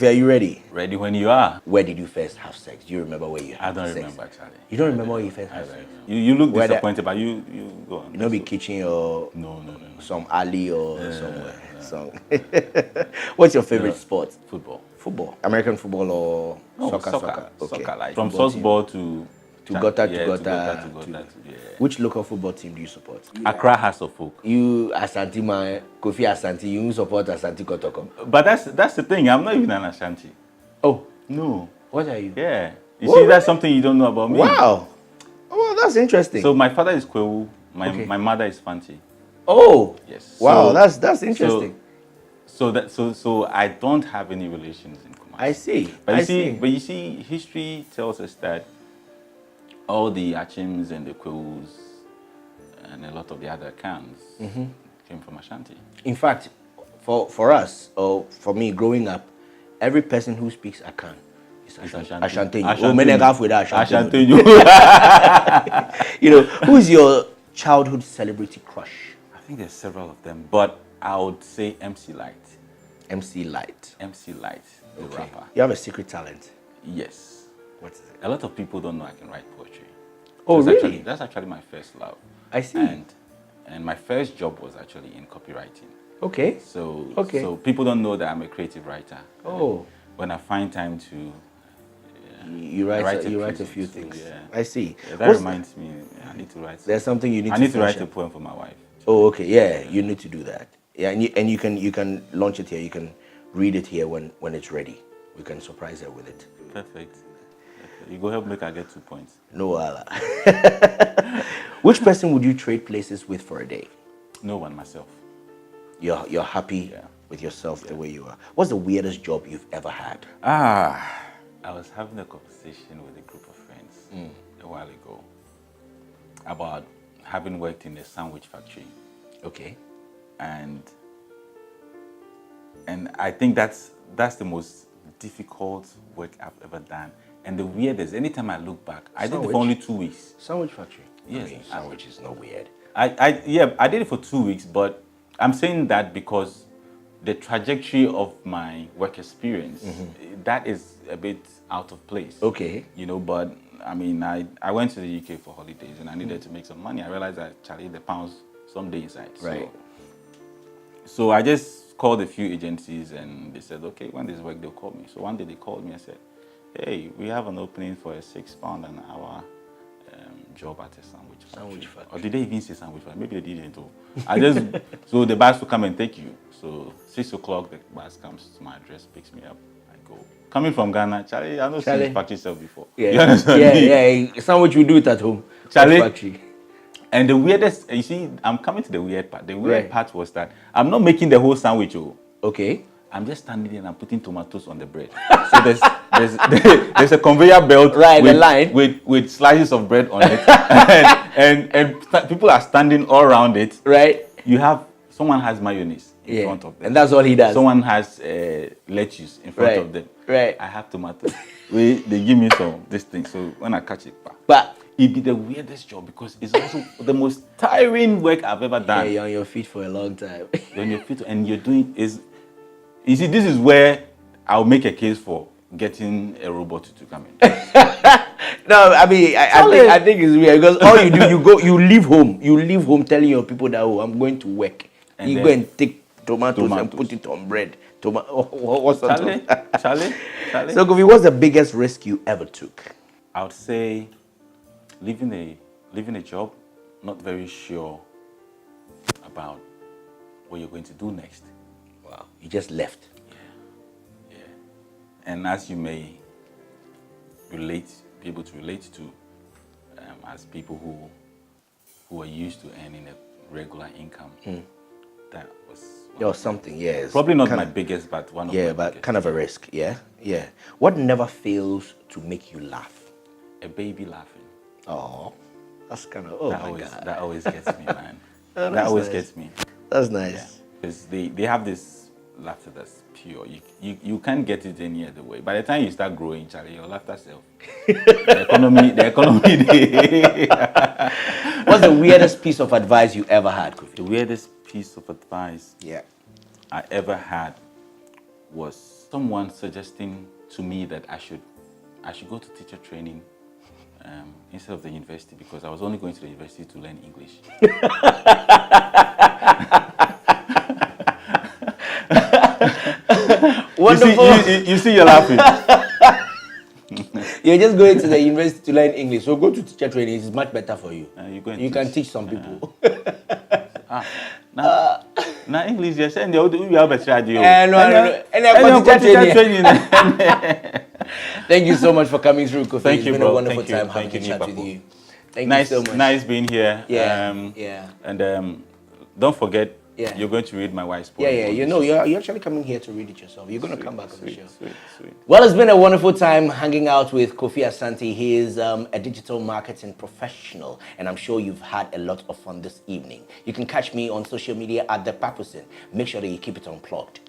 Are you ready? Ready when you are. Where did you first have sex? Do you remember where you had sex? I don't remember, Charlie. You don't remember where you first had sex? You look disappointed, but you go on. You know, be kitchen or no. some alley or somewhere. What's your favorite sport? Football. American football or soccer? Okay. Soccer, like from softball to gutter. Which local football team do you support? Accra House of Folk. You Asante man, Kofi Asante. You support Asante Kotoko. But that's the thing. I'm not even an Ashanti. Oh no. What are you? Yeah. You see, that's something you don't know about me. Wow. Oh, that's interesting. So my father is Kwewu. My mother is Fanti. Oh. Yes. Wow, that's interesting. So I don't have any relations in Kumasi. I see. But you see, history tells us that all the Achims and the Kwewus and a lot of the other clans came from Ashanti. In fact, for us, or for me growing up, every person who speaks Akan is Ashanti. Oh, many half with Ashanti. You know, who's your childhood celebrity crush? I think there's several of them, but I would say MC Light. MC Light, the rapper. You have a secret talent. Yes. What is it? A lot of people don't know I can write poetry. Oh, really? That's actually my first love. I see. And my first job was actually in copywriting. Okay. So people don't know that I'm a creative writer. Oh. When I find time to you write a few things. So, yeah. I see. Yeah, that reminds me, I need to write. There's something you need. I need to write a poem for my wife. Oh, okay. Yeah, you need to do that. Yeah, and you can launch it here. You can read it here when it's ready. We can surprise her with it. Perfect. You go help make her get 2 points. No, Which person would you trade places with for a day? No one, myself. You're happy with yourself the way you are. What's the weirdest job you've ever had? I was having a conversation with a group of friends a while ago about having worked in a sandwich factory. Okay. And I think that's the most difficult work I've ever done. And the weirdest, anytime I look back, I did it for only 2 weeks. Sandwich factory? Yes. I mean, sandwich is not weird. I did it for 2 weeks, but I'm saying that because the trajectory of my work experience, that is a bit out of place. Okay. You know, but I mean, I went to the UK for holidays and I needed to make some money. I realized that, Charlie, the pounds someday inside. Right. So I just called a few agencies and they said, okay, when there's work, they'll call me. So one day they called me and said, hey, we have an opening for a £6 an hour job at a sandwich factory. Or did they even say sandwich factory? Maybe they didn't. So the bus will come and take you. So 6 o'clock, the bus comes to my address, picks me up. I go. Coming from Ghana, Charlie, I've not seen a factory self before. Yeah, sandwich we do it at home. Charlie. Factory. And the weirdest, you see, I'm coming to the weird part. The weird part was that I'm not making the whole sandwich. Okay. I'm just standing there and I'm putting tomatoes on the bread. So there's a conveyor belt, the line with slices of bread on it, and people are standing all around it. Right. Someone has mayonnaise in front of them, and that's all he does. Someone has lettuce in front of them. Right. I have tomatoes. They give me this thing. So when I catch it, but it'd be the weirdest job because it's also the most tiring work I've ever done. Yeah, you're on your feet for a long time. You're on your feet, and you're doing is. You see, this is where I'll make a case for getting a robot to come in. No, I mean, I think it's weird because all you do, you leave home telling your people that, oh, I'm going to work. And you go and take tomatoes and put it on bread. What's Charlie? So, Kofi, what's the biggest risk you ever took? I would say leaving a job, not very sure about what you're going to do next. Wow, you just left. Yeah. And as you may be able to relate to, as people who are used to earning a regular income, that was something. Yes, probably not my biggest, but one of my biggest. Kind of a risk. Yeah. What never fails to make you laugh? A baby laughing. Oh, that's kind of God. That always gets me, man. That always gets me. That's nice. Because they have this laughter that's pure. You can't get it any other way. By the time you start growing, Charlie, your laughter self. the economy. What's the weirdest piece of advice you ever had, Kofi? The weirdest piece of advice I ever had was someone suggesting to me that I should go to teacher training instead of the university, because I was only going to the university to learn English. Wonderful. You see, you're laughing. You're just going to the university to learn English, so go to teacher training. It's much better for you. You can teach some people. Now English, yes, and you have a try. And teacher training. Thank you so much for coming through, Kofi. Thank you, It's been bro. a wonderful Thank you. time having Thank a you, chat Nii with you. Kpakpo. Thank you so much. Nice being here. Yeah. And don't forget, Yeah. you're going to read my wife's poem. Yeah. You know, you're actually coming here to read it yourself. You're going to come back on the show. Sweet. Well, it's been a wonderful time hanging out with Kofi Asante. He is a digital marketing professional, and I'm sure you've had a lot of fun this evening. You can catch me on social media at The Papusin. Make sure that you keep it unplugged.